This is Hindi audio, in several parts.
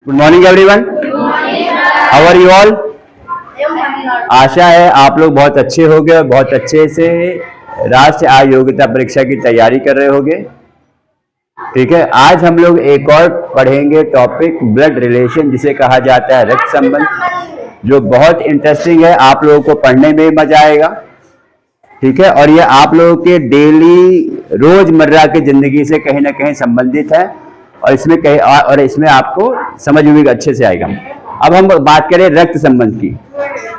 Good morning everyone. How are you all? आशा है आप लोग बहुत अच्छे होंगे और बहुत अच्छे से राष्ट्रीय आय योग्यता परीक्षा की तैयारी कर रहे होंगे। ठीक है, आज हम लोग एक और पढ़ेंगे टॉपिक ब्लड रिलेशन, जिसे कहा जाता है रक्त संबंध, जो बहुत इंटरेस्टिंग है। आप लोगों को पढ़ने में मजा आएगा। ठीक है, और ये आप लोगों के डेली रोजमर्रा की जिंदगी से कहीं ना कहीं संबंधित है और इसमें आपको समझ में भी अच्छे से आएगा। अब हम बात करें रक्त संबंध की।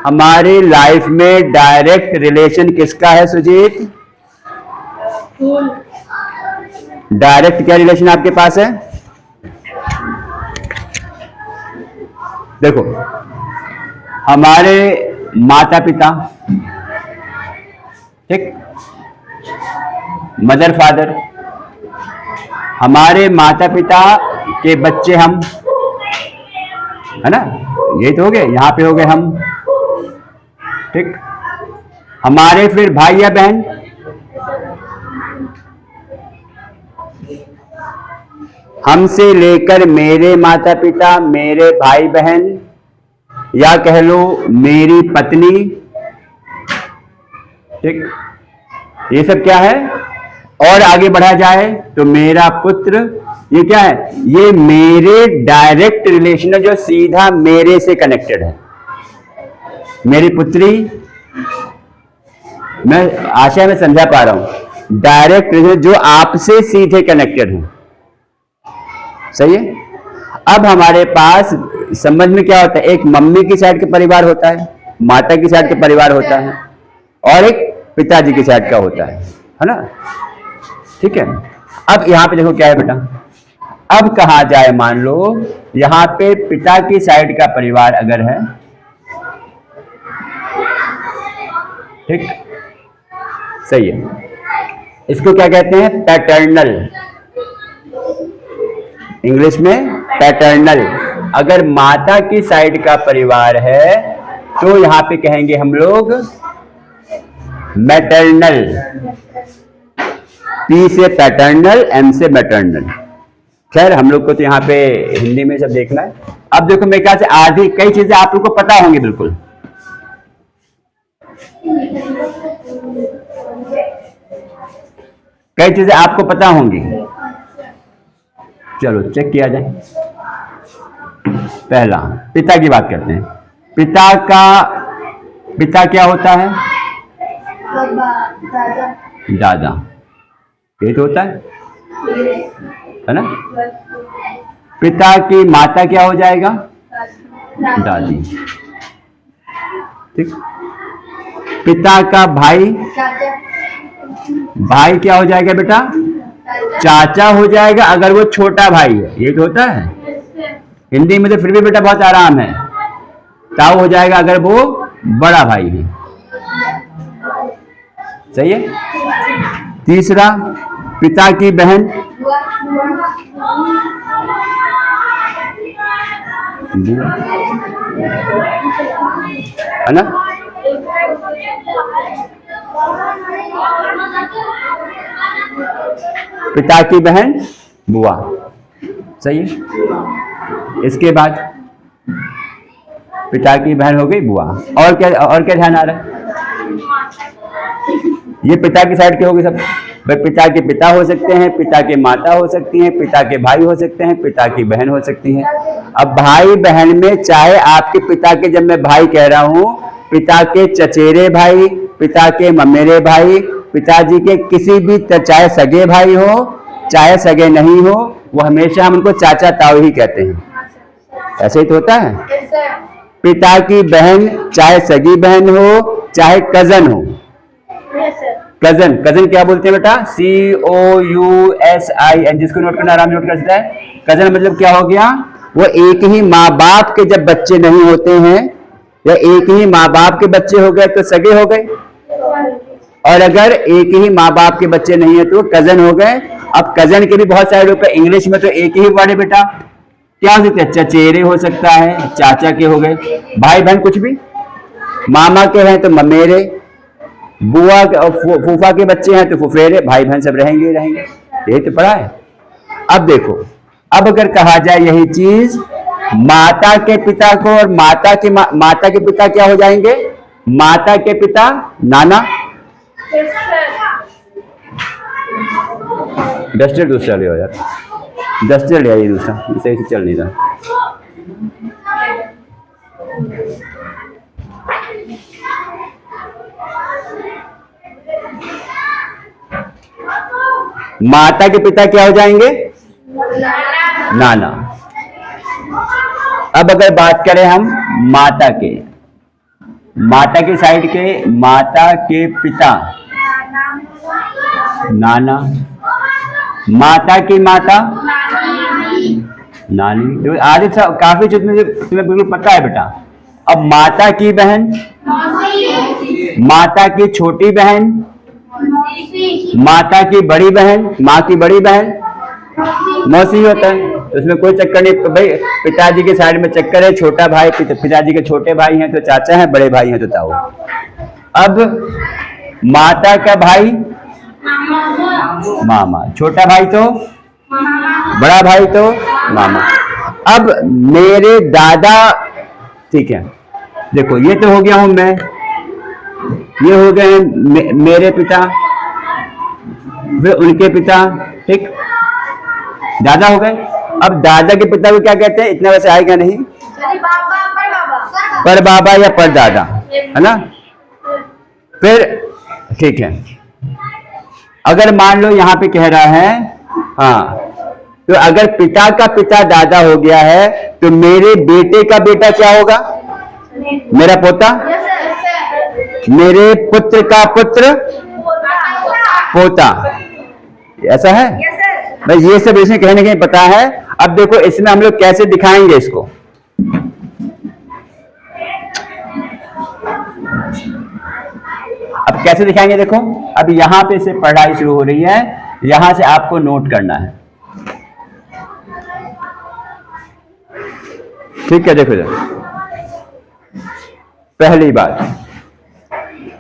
हमारी लाइफ में डायरेक्ट रिलेशन किसका है सुजीत? डायरेक्ट क्या रिलेशन आपके पास है? देखो, हमारे माता पिता, ठीक, मदर फादर, हमारे माता पिता के बच्चे हम, है ना, ये तो हो गए, यहां पे हो गए हम, ठीक। हमारे फिर भाई या बहन, हमसे लेकर मेरे माता पिता, मेरे भाई बहन, या कह लो मेरी पत्नी, ठीक, ये सब क्या है। और आगे बढ़ा जाए तो मेरा पुत्र, ये क्या है? ये मेरे डायरेक्ट रिलेशन है, जो सीधा मेरे से कनेक्टेड है। मेरी पुत्री, मैं आशा में समझा पा रहा हूं, डायरेक्ट रिलेशन जो आपसे सीधे कनेक्टेड है। सही है। अब हमारे पास संबंध में क्या होता है? एक मम्मी की साइड का परिवार होता है, माता की साइड का परिवार होता है, और एक पिताजी की साइड का होता है ना। ठीक है। अब यहां पे देखो क्या है बेटा, अब कहा जाए, मान लो यहां पे पिता की साइड का परिवार अगर है, ठीक, सही है, इसको क्या कहते हैं? पैटर्नल, इंग्लिश में पैटर्नल। अगर माता की साइड का परिवार है तो यहां पे कहेंगे हम लोग मैटरनल। पी से पैटर्नल, एम से मैटरनल। खैर, हम लोग को तो यहाँ पे हिंदी में सब देखना है। अब देखो, मेरे ख्याल से आधी कई चीजें आप लोग को पता होंगी, बिल्कुल कई चीजें आपको पता होंगी। चलो चेक किया जाए। पहला, पिता की बात करते हैं। पिता क्या होता है? दादा। ये तो होता है ना। पिता की माता क्या हो जाएगा? दादी। ठीक। पिता का भाई क्या हो जाएगा बेटा? चाचा हो जाएगा, अगर वो छोटा भाई है। ये तो होता है। हिंदी में तो फिर भी बेटा बहुत आराम है, ताऊ हो जाएगा अगर वो बड़ा भाई है। सही है। तीसरा, पिता की बहन, है ना। पिता की बहन बुआ। सही है। इसके बाद पिता की बहन हो गई बुआ। और क्या ध्यान आ रहा है? ये पिता की साइड के हो गए सब। भाई, पिता के पिता हो सकते हैं, पिता के माता हो सकती हैं, पिता के भाई हो सकते हैं, पिता की बहन हो सकती है। अब भाई बहन में, चाहे आपके पिता के, जब मैं भाई कह रहा हूं, पिता के चचेरे भाई, पिता के ममेरे भाई, पिताजी के किसी भी, चाहे सगे भाई हो चाहे सगे नहीं हो, वो हमेशा हम उनको चाचा ताऊ ही कहते हैं। ऐसे ही तो होता है। पिता की बहन, चाहे सगी बहन हो चाहे कजन हो। कजन क्या बोलते हैं बेटा? COUSIN। जिसको नोट करना आराम नोट कर सकता है। कजन मतलब क्या हो गया? वो एक ही माँ बाप के जब बच्चे नहीं होते हैं, या एक ही माँ बाप के बच्चे हो गए तो सगे हो गए, और अगर एक ही माँ बाप के बच्चे नहीं है तो कजन हो गए। अब कजन के भी बहुत सारे लोग, इंग्लिश में तो एक ही वर्ड है बेटा, क्या हो सकता है? चचेरे हो सकता है, चाचा के हो गए, भाई बहन कुछ भी, मामा के हैं तो ममेरे, बुआ फूफा के बच्चे हैं तो फुफेरे, भाई बहन सब रहेंगे। यही तो पढ़ा है। अब देखो, अब अगर कहा जाए यही चीज माता के पिता को और माता के पिता क्या हो जाएंगे? माता के पिता नाना। डस्टर दूसरा ले यार, डस्टर ले आइए दूसरा, सही से चल नहीं रहा। माता के पिता क्या हो जाएंगे? नाना। अब अगर बात करें हम माता के साइड के, माता के पिता नाना, माता की माता नानी। तो आदित्य साहब काफी चीज तुम्हें बिल्कुल पता है बेटा। अब माता की बहन, माता की छोटी बहन, माता की बड़ी बहन, माँ की बड़ी बहन मौसी होता है। तो उसमें कोई चक्कर नहीं। तो भाई पिताजी के साइड में चक्कर है, छोटा भाई पिताजी के छोटे भाई हैं तो चाचा है, बड़े भाई हैं तो ताऊ। अब माता का भाई मामा, छोटा भाई तो बड़ा भाई तो मामा। अब मेरे दादा, ठीक है, देखो ये तो हो गया हूं मैं, ये हो गए मेरे पिता, फिर उनके पिता, ठीक, दादा हो गए। अब दादा के पिता को क्या कहते हैं? इतना वैसे आएगा नहीं, पर बाबा या पर दादा, है ना। फिर ठीक है, अगर मान लो यहां पे कह रहा है, हाँ, तो अगर पिता का पिता दादा हो गया है तो मेरे बेटे का बेटा क्या होगा? मेरा पोता। मेरे पुत्र का पुत्र पोता, ऐसा है। बस ये सब इसमें कहीं ना कहीं पता है। अब देखो इसमें हम लोग कैसे दिखाएंगे इसको। अब कैसे दिखाएंगे देखो, अब यहां पे से पढ़ाई शुरू हो रही है, यहां से आपको नोट करना है, ठीक है। देखो पहली बात,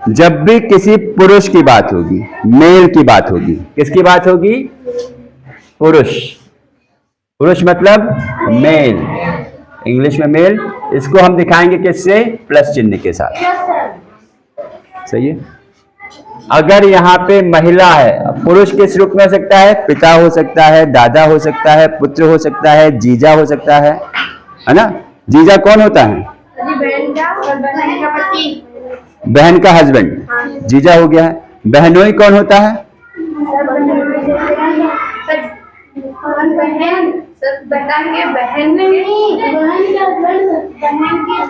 जब भी किसी पुरुष की बात होगी, मेल की बात होगी, किसकी बात होगी? पुरुष। पुरुष मतलब मेल, इंग्लिश में मेल। इसको हम दिखाएंगे किससे? प्लस चिन्ह के साथ, सही है। अगर यहाँ पे महिला है, पुरुष किस रूप में हो सकता है? पिता हो सकता है, दादा हो सकता है, पुत्र हो सकता है, जीजा हो सकता है ना। जीजा कौन होता है? बहन का हस्बैंड, जीजा हो गया है। बहनोई कौन होता है?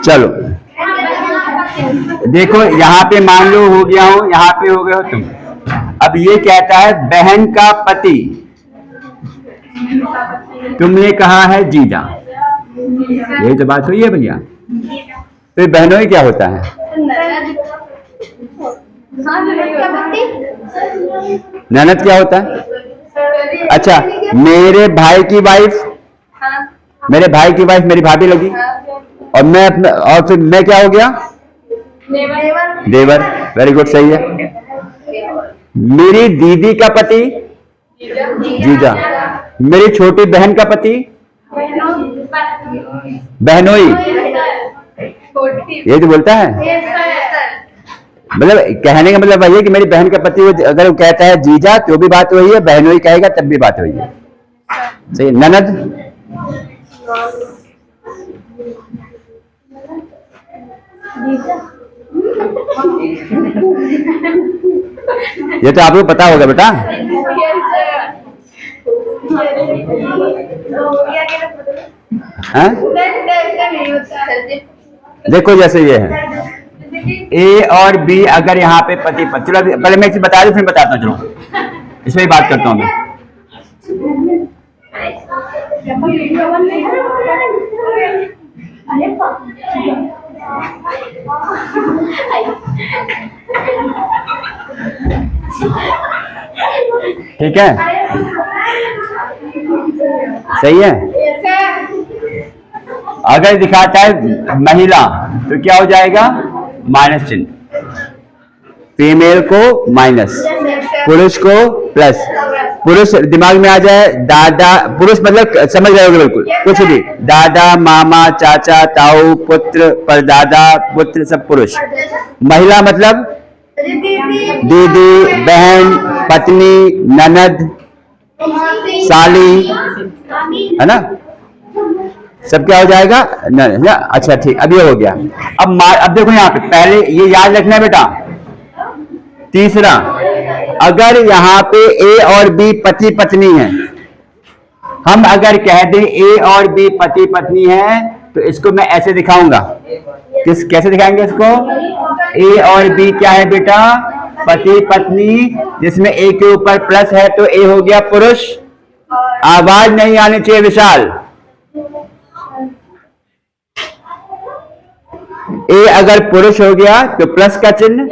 चलो देखो, यहाँ पे मान लो हो गया हो, यहाँ पे हो गए हो तुम। अब ये कहता है बहन का पति, तुमने कहा है जीजा, यही तो बात हुई है भैया। तो बहनोई क्या होता है? ननद क्या होता है? अच्छा, मेरे भाई की वाइफ, मेरे भाई की वाइफ मेरी भाभी लगी, और मैं अपना, और फिर मैं क्या हो गया? देवर। वेरी गुड, सही है। मेरी दीदी का पति जीजा, मेरी छोटी बहन का पति बहनोई, ये तो बोलता है। मतलब कहने का मतलब वही है कि मेरी बहन का पति, अगर वो कहता है जीजा तो भी बात वही है, बहनोई कहेगा तब भी बात वही है, सही। ननद, ये तो आपको पता होगा बेटा। हाँ? देखो जैसे ये है ए और बी, अगर यहाँ पे पति पति, चलो पहले मैं इसे बता दूं फिर बताता हूँ। चलो इसमें ही बात करता हूँ मैं। ठीक है, सही है। अगर दिखाता है महिला तो क्या हो जाएगा? माइनस चिन्ह। फीमेल को माइनस, पुरुष को प्लस। पुरुष दिमाग में आ जाए, दादा, पुरुष मतलब समझ रहे होगे बिल्कुल, कुछ भी, दादा, मामा, चाचा, ताऊ, पुत्र, परदादा, पुत्र, सब पुरुष। महिला मतलब दीदी, बहन, पत्नी, ननद, साली, है ना, सब क्या हो जाएगा ना। अच्छा ठीक, अब ये हो गया। अब देखो यहाँ पे पहले ये याद रखना है बेटा। तीसरा, अगर यहाँ पे ए और बी पति पत्नी है, हम अगर कह दें ए और बी पति पत्नी है, तो इसको मैं ऐसे दिखाऊंगा। कैसे दिखाएंगे इसको? ए और बी क्या है बेटा? पति पत्नी, जिसमें ए के ऊपर प्लस है तो ए हो गया पुरुष। आवाज नहीं आनी चाहिए विशाल। ए अगर पुरुष हो गया तो प्लस का चिन्ह,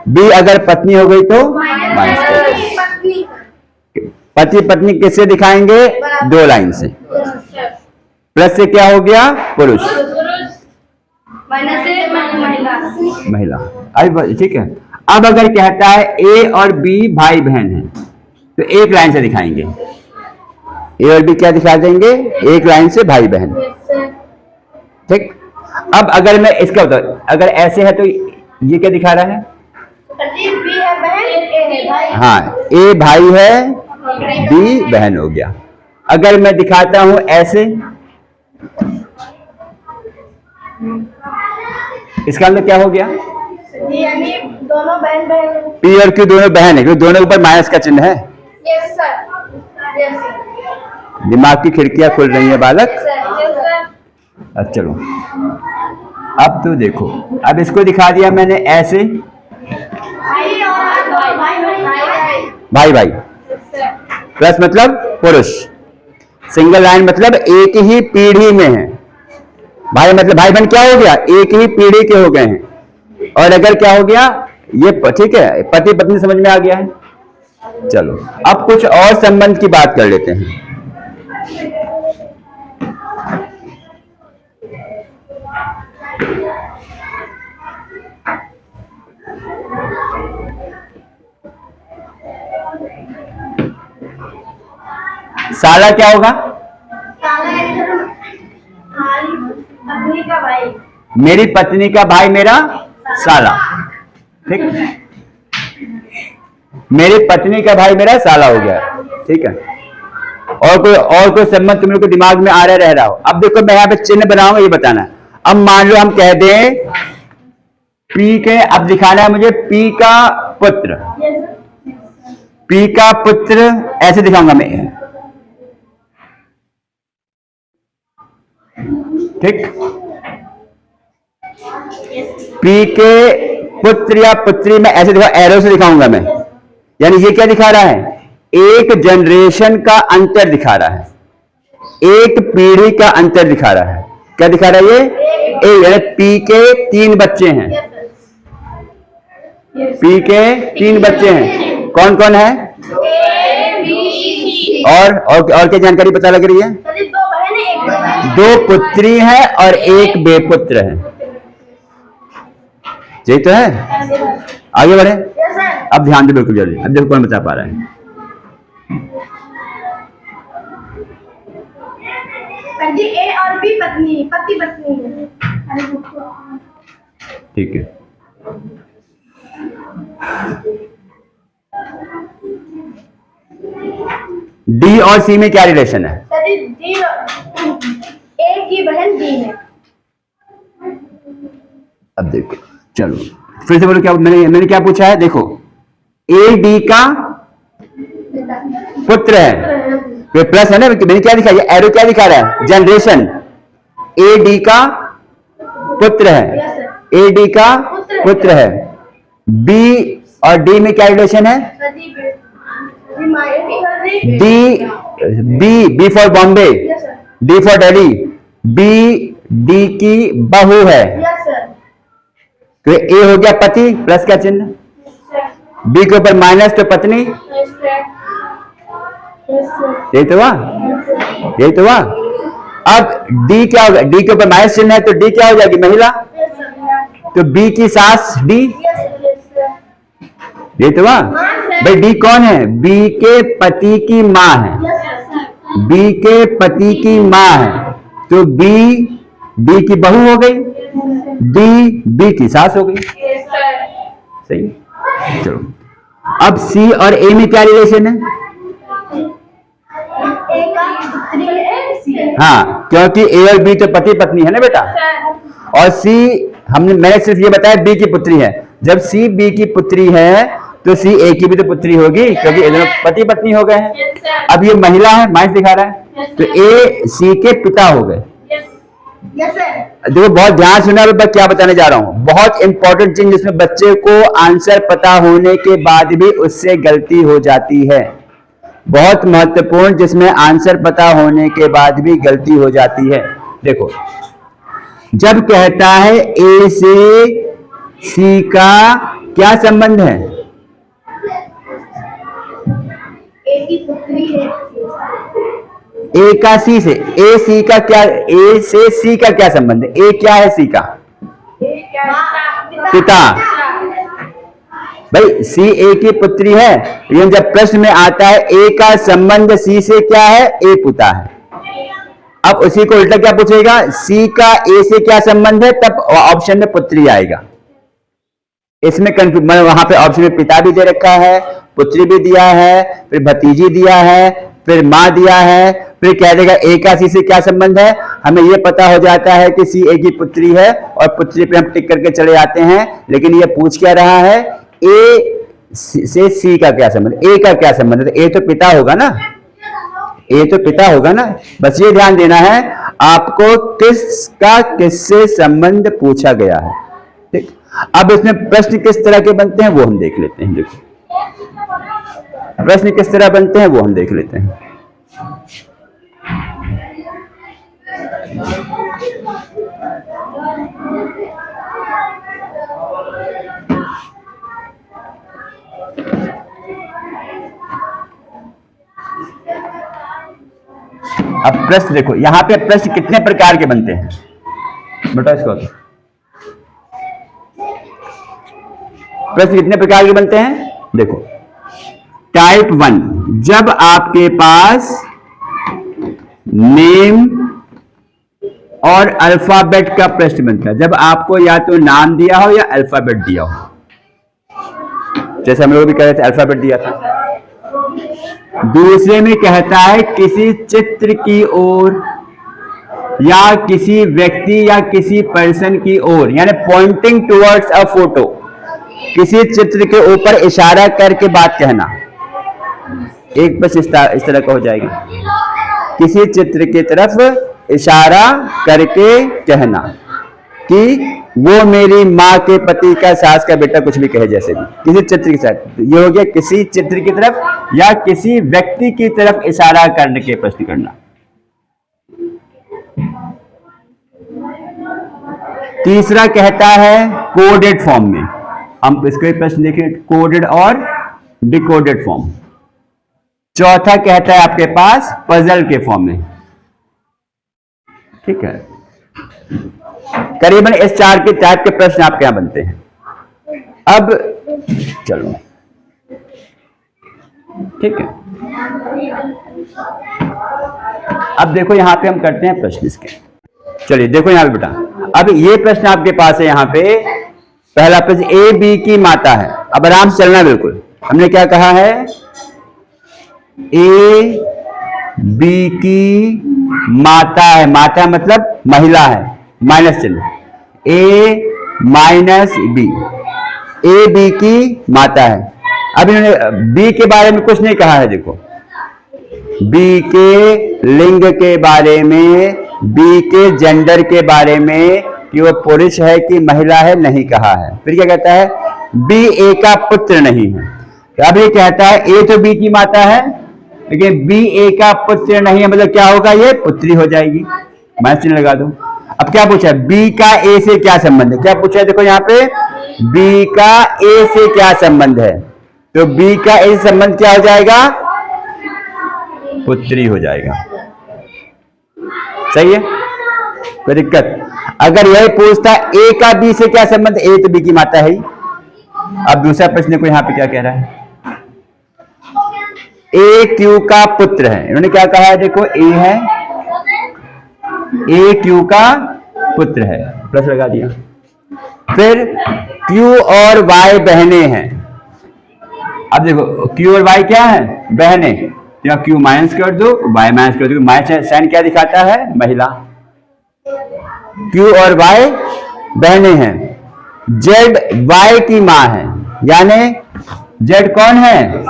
बी अगर पत्नी हो गई तो माइनस का चिन्ह। पति पत्नी किससे दिखाएंगे? 2 लाइन से। प्लस से क्या हो गया? पुरुष, महिला। अभी ठीक है। अब अगर कहता है ए और बी भाई बहन है, तो 1 लाइन से दिखाएंगे। ए और बी क्या दिखा देंगे? 1 लाइन से भाई बहन। ठीक। अब अगर मैं इसका बताऊं, अगर ऐसे है तो ये क्या दिखा रहा है? हाँ, ए भाई है, बी बहन हो गया। अगर मैं दिखाता हूं ऐसे, इसका मतलब क्या हो गया? यानी दोनों बहन बहन, पी और क्यू दोनों बहन है, क्योंकि दोनों ऊपर माइनस का चिन्ह है। Yes sir, yes. दिमाग की खिड़कियां खुल रही है बालक। Yes sir. अब चलो, अब तो देखो, अब इसको दिखा दिया मैंने ऐसे, भाई भाई, प्लस मतलब पुरुष, सिंगल लाइन मतलब एक ही पीढ़ी में है। भाई मतलब भाई बहन क्या हो गया? एक ही पीढ़ी के हो गए हैं। और अगर क्या हो गया? ये ठीक है, पति पत्नी समझ में आ गया है। चलो अब कुछ और संबंध की बात कर लेते हैं। साला क्या होगा? पत्नी का भाई, मेरी पत्नी का भाई मेरा साला। ठीक, मेरी पत्नी का भाई मेरा साला हो गया। ठीक है। और कोई संबंध तुम लोग के दिमाग में आ रहा रह रहा हो? अब देखो मैं यहाँ पे चिन्ह बनाऊंगा, ये बताना है। अब मान लो हम कह दें पी के, अब दिखाना है मुझे पी का पुत्र। पी का पुत्र ऐसे दिखाऊंगा मैं। ठीक, पी के पुत्र या पुत्री में ऐसे दिखा, एरो से दिखाऊंगा मैं। यानी ये क्या दिखा रहा है? एक जनरेशन का अंतर दिखा रहा है, एक पीढ़ी का अंतर दिखा रहा है। क्या दिखा रहा है ये? यानी पी के 3 बच्चे हैं। पी के 3 बच्चे हैं। कौन कौन है? और क्या जानकारी पता लग रही है? 2 पुत्री हैं और 1 बेपुत्र है। यही तो है। आगे बढ़े। अब ध्यान दे बिल्कुल जल्दी। अब देखो कौन बता पा रहा है। ए और बी पत्नी, पति पत्नी है। ठीक है। डी और सी में क्या रिलेशन है? ए की बहन डी है। अब देखो, चलो फिर से बोलो, क्या मैंने क्या पूछा है? देखो, ए डी का पुत्र है, तो प्लस है ना। मैंने क्या दिखा? ये एरो क्या दिखा रहा है? जनरेशन। ए डी का पुत्र है, ए डी का पुत्र है। बी और डी में क्या रिलेशन है? B for Bombay, D for Delhi. B D की बहू है, तो ए हो गया पति, प्लस का चिन्ह। बी के ऊपर माइनस तो पत्नी। यही तो हुआ, यही तो हुआ। अब डी क्या होगा? डी के ऊपर माइनस चिन्ह है तो डी क्या हो जाएगी? महिला। तो बी की सास डी। यही तो हुआ। भाई डी कौन है? बी के पति की माँ है, बी के पति की माँ है, तो बी बी की बहू हो गई, डी बी की सास हो गई। सही। चलो अब सी और ए में क्या रिलेशन है? हाँ, क्योंकि ए और बी तो पति पत्नी है ना बेटा, और सी मैंने सिर्फ ये बताया बी की पुत्री है। जब सी बी की पुत्री है तो सी ए की भी तो पुत्री होगी, क्योंकि ये दोनों पति पत्नी हो गए हैं। अब ये महिला है, माइनस दिखा रहा है, तो ए सी के पिता हो गए। देखो बहुत ध्यान सुना, मैं क्या बताने जा रहा हूं, बहुत इंपॉर्टेंट चीज जिसमें बच्चे को आंसर पता होने के बाद भी उससे गलती हो जाती है, बहुत महत्वपूर्ण, जिसमें आंसर पता होने के बाद भी गलती हो जाती है। देखो जब कहता है ए से सी का क्या संबंध है? ए की पुत्री है, ए का सी से, ए सी का क्या, ए से सी का क्या संबंध है? ए क्या है सी का? पिता। भाई सी ए की पुत्री है, लेकिन जब प्रश्न में आता है ए का संबंध सी से क्या है? ए पिता है। अब उसी को उल्टा क्या पूछेगा? सी का ए से क्या संबंध है? तब ऑप्शन में पुत्री आएगा। इसमें कंफ्यूज, वहां पे ऑप्शन में पिता भी दे रखा है, पुत्री भी दिया है, फिर भतीजी दिया है, फिर माँ दिया है, फिर कह देगा ए का सी से क्या संबंध है। हमें यह पता हो जाता है कि सी ए की पुत्री है, और पुत्री पे हम टिक करके चले आते हैं। लेकिन ये पूछ क्या रहा है? ए से सी का क्या संबंध, ए का क्या संबंध है? तो ए तो पिता होगा ना, ए तो पिता होगा ना। बस ये ध्यान देना है आपको किसका किससे संबंध पूछा गया है। ठीक, अब इसमें प्रश्न किस तरह के बनते हैं वो हम देख लेते हैं। देखो प्रश्न किस तरह बनते हैं वो हम देख लेते हैं। अब प्रश्न देखो, यहां पे प्रश्न कितने प्रकार के बनते हैं बेटा? इसको प्रश्न कितने प्रकार के बनते हैं? देखो टाइप 1, जब आपके पास नेम और अल्फाबेट का प्रश्न बनता है, जब आपको या तो नाम दिया हो या अल्फाबेट दिया हो, जैसे हम लोग भी कह रहे थे अल्फाबेट दिया था। दूसरे में कहता है किसी चित्र की ओर या किसी व्यक्ति या किसी पर्सन की ओर, यानी पॉइंटिंग टुवर्ड्स अ फोटो, किसी चित्र के ऊपर इशारा करके बात कहना। एक बस इस तरह का हो जाएगा, किसी चित्र की तरफ इशारा करके कहना कि वो मेरी माँ के पति का सास का बेटा, कुछ भी कहे, जैसे भी किसी चित्र के साथ। ये हो गया किसी चित्र की तरफ या किसी व्यक्ति की तरफ इशारा करने के प्रश्न करना। तीसरा कहता है कोडेड फॉर्म में, हम इसके प्रश्न देखें, कोडेड और डिकोडेड फॉर्म। चौथा कहता है आपके पास पजल के फॉर्म में। ठीक है, करीबन इस चार के टाइप के प्रश्न आपके यहां बनते हैं। अब चलो ठीक है, अब देखो यहां पे हम करते हैं प्रश्न इसके। चलिए देखो यहां पे बेटा, अब ये प्रश्न आपके पास है। यहां पे पहला प्रश्न, ए बी की माता है। अब आराम से चलना, बिल्कुल हमने क्या कहा है? ए बी की माता है, माता मतलब महिला है, माइनस चिन्ह, ए माइनस बी, ए बी की माता है। अब इन्होंने बी के बारे में कुछ नहीं कहा है। देखो बी के लिंग के बारे में, बी के जेंडर के बारे में, कि वो पुरुष है कि महिला है, नहीं कहा है। फिर क्या कहता है? बी ए का पुत्र नहीं है। अब ये कहता है ए तो बी की माता है, लेकिन बी ए का पुत्र नहीं है, मतलब क्या होगा? ये पुत्री हो जाएगी, माइनस चिन्ह लगा दो। अब क्या पूछा है? बी का ए से क्या संबंध है? क्या पूछा है? देखो यहाँ पे बी का ए से क्या संबंध है, तो बी का ए से संबंध क्या हो जाएगा? पुत्री हो जाएगा। सही है, कोई दिक्कत? अगर यही पूछता ए का बी से क्या संबंध, ए तो बी की माता है ही। अब दूसरा प्रश्न को यहाँ पे क्या कह रहा है? ए क्यू का पुत्र है। इन्होंने क्या कहा है, देखो ए है, ए क्यू का पुत्र है, प्लस लगा दिया। फिर क्यू और वाई बहने हैं। अब देखो क्यू और वाई क्या है, बहने, तो यहाँ क्यू माइनस कर दो, वाई माइनस कर दो, माइनस साइन क्या दिखाता है, महिला। क्यू और वाई बहने हैं। जेड वाई की माँ है, यानी जेड कौन है,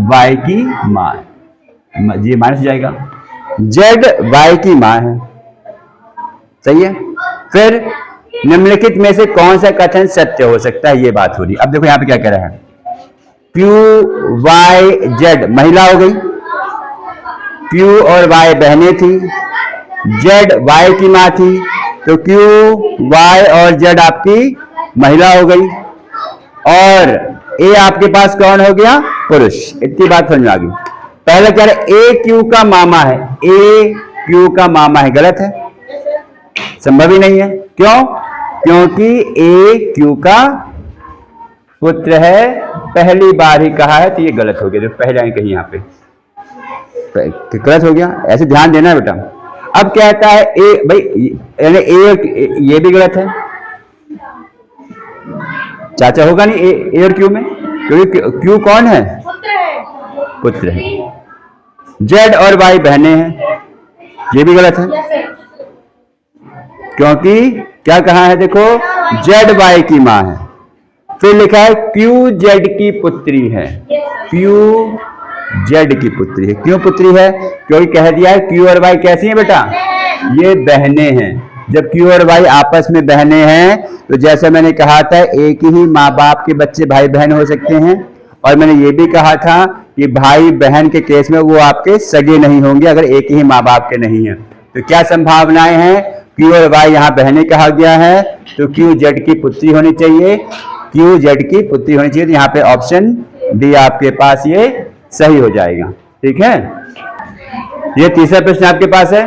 वाई की माँ, ये माइनस जाएगा, जेड वाई की माँ है, सही है। फिर निम्नलिखित में से कौन सा कथन सत्य हो सकता है, ये बात हो रही। अब देखो यहाँ पे क्या कह रहा है, क्यू वाई जेड महिला हो गई, क्यू और वाई बहनें थी, जेड वाई की माँ थी, तो क्यू वाई और जेड आपकी महिला हो गई, और ए आपके पास कौन हो गया, पुरुष। इतनी बात समझ में आ गई। पहले कह रहे ए क्यू का मामा है, ए क्यू का मामा है, गलत है, संभव ही नहीं है। क्यों, क्योंकि ए क्यू का पुत्र है, पहली बार ही कहा है, तो ये गलत हो गया, जो पहले आई कहीं यहाँ पे गलत हो गया, ऐसे ध्यान देना है बेटा। अब कहता है ए, भाई यानी ए, ये भी गलत है, चाचा होगा नहीं ए और क्यू में, क्योंकि क्यू कौन है, पुत्र है। जेड और वाई बहने हैं, ये भी गलत है, क्योंकि क्या कहा है, देखो जेड वाई की माँ है। फिर लिखा है क्यू जेड की पुत्री है, क्यू जेड की पुत्री है। क्यों पुत्री है, क्योंकि कह दिया है क्यू और वाई कैसी है बेटा, ये बहने हैं। जब क्यू और वाई आपस में बहने हैं, तो जैसे मैंने कहा था एक ही माँ बाप के बच्चे भाई बहन हो सकते हैं, और मैंने ये भी कहा था कि भाई बहन के केस में वो आपके सगे नहीं होंगे अगर एक ही माँ बाप के नहीं है। तो क्या संभावनाएं हैं, क्यू और वाई यहाँ बहने कहा गया है, तो क्यू जेड की पुत्री होनी चाहिए, क्यू जेड की पुत्री होनी चाहिए। तो यहाँ पे ऑप्शन डी आपके पास ये सही हो जाएगा, ठीक है। ये तीसरा प्रश्न आपके पास है।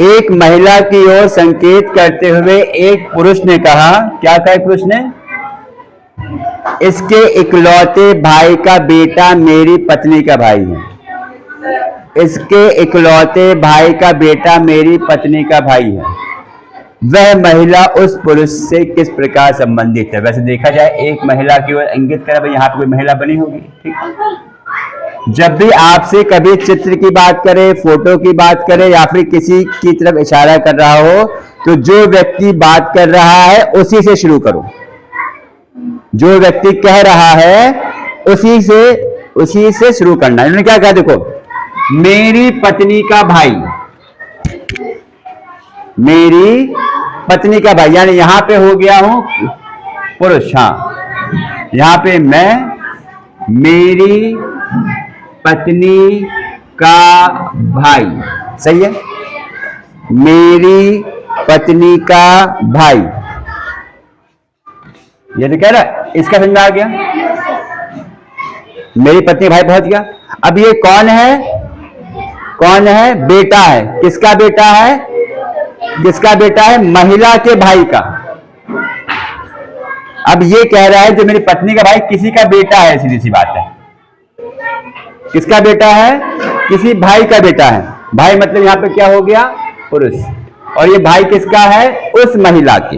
एक महिला की ओर संकेत करते हुए एक पुरुष ने कहा, क्या कहा एक पुरुष ने, इसके इकलौते भाई का बेटा मेरी पत्नी का भाई है, इसके इकलौते भाई का बेटा मेरी पत्नी का भाई है। वह महिला उस पुरुष से किस प्रकार संबंधित है। वैसे देखा जाए एक महिला की ओर इंगित करे, भाई यहाँ पे कोई महिला बनी होगी, ठीक। जब भी आपसे कभी चित्र की बात करे, फोटो की बात करे, या फिर किसी की तरफ इशारा कर रहा हो, तो जो व्यक्ति बात कर रहा है उसी से शुरू करो, जो व्यक्ति कह रहा है उसी से शुरू करना। इन्होंने क्या कहा, देखो मेरी पत्नी का भाई, मेरी पत्नी का भाई, यानी यहां पे हो गया हूं पुरुष, हाँ यहां पे मैं, मेरी पत्नी का भाई, सही है, मेरी पत्नी का भाई, ये तो कह रहा है, इसका समझ आ गया, मेरी पत्नी भाई पहुंच गया। अब ये कौन है, कौन है, बेटा है, किसका बेटा है, किसका बेटा है, महिला के भाई का। अब ये कह रहा है जो मेरी पत्नी का भाई किसी का बेटा है, सीधी सी बात है, किसका बेटा है, किसी भाई का बेटा है। भाई मतलब यहां पे क्या हो गया, पुरुष, और ये भाई किसका है, उस महिला के,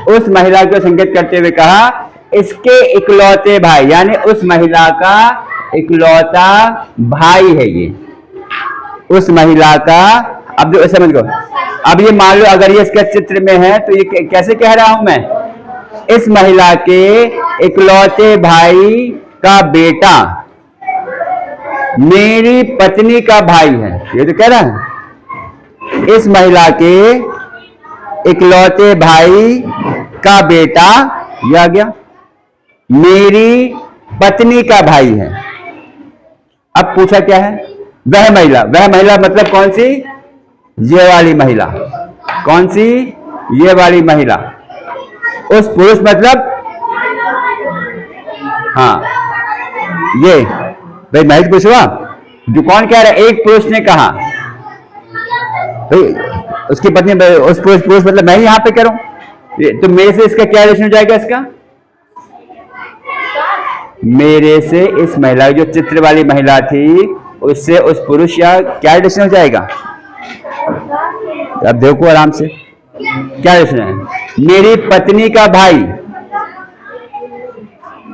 उस महिला को संकेत करते हुए कहा इसके इकलौते भाई, यानी उस महिला का इकलौता भाई है ये, उस महिला का। अब जो समझ गो, अब ये मान लो अगर ये इसके चित्र में है, तो ये कैसे कह रहा हूं मैं, इस महिला के इकलौते भाई का बेटा मेरी पत्नी का भाई है, ये तो कह रहा है, इस महिला के इकलौते भाई का बेटा, ये आ गया, मेरी पत्नी का भाई है। अब पूछा क्या है, वह महिला, वह महिला मतलब कौन सी, ये वाली महिला, कौन सी, ये वाली महिला। उस पुरुष मतलब, हाँ ये भाई मैं पूछूंगा, जो कौन कह रहा है, एक पुरुष ने कहा, भाई उसकी पत्नी, उस पुरुष मतलब मैं यहां पे कह रहा हूं, तो मेरे से इसका क्या रिलेशन हो जाएगा, इसका मेरे से इस महिला, जो चित्र वाली महिला थी, उससे उस पुरुष या क्या रिलेशन हो जाएगा? अब देखो आराम से, क्या रिलेशन है? मेरी पत्नी का भाई,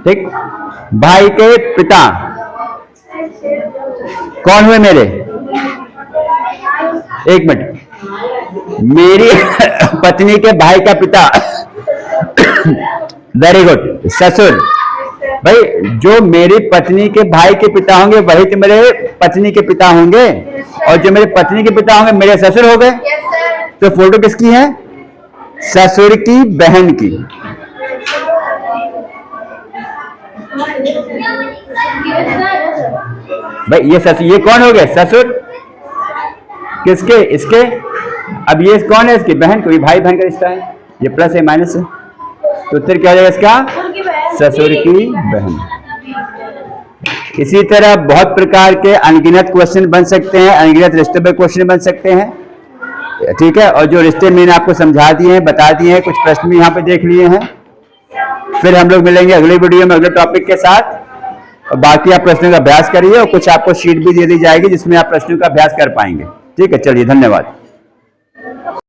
ठीक, भाई के पिता कौन हुए मेरे? एक मिनट, मेरी पत्नी के भाई का पिता, वेरी गुड, ससुर। भाई जो मेरी पत्नी के भाई के पिता होंगे वही तो मेरे पत्नी के पिता होंगे, और जो मेरे पत्नी के पिता होंगे मेरे ससुर हो गए। तो फोटो किसकी है? ससुर की बहन की। भाई ये ससुर, ये कौन हो गए? ससुर किसके? इसके। अब ये कौन है? इसकी बहन। कोई भाई बहन का रिश्ता है, ये प्लस है माइनस है, तो उत्तर क्या हो जाएगा इसका? ससुर की बहन। इसी तरह बहुत प्रकार के अनगिनत क्वेश्चन बन सकते हैं, अनगिनत रिश्ते पर क्वेश्चन बन सकते हैं, ठीक है। और जो रिश्ते मैंने आपको समझा दिए हैं, बता दिए हैं, कुछ प्रश्न भी यहाँ पे देख लिए हैं। फिर हम लोग मिलेंगे अगले वीडियो में अगले टॉपिक के साथ, और बाकी आप प्रश्नों का अभ्यास करिए, और कुछ आपको शीट भी दे दी जाएगी जिसमें आप प्रश्नों का अभ्यास कर पाएंगे। ठीक है, चलिए, धन्यवाद।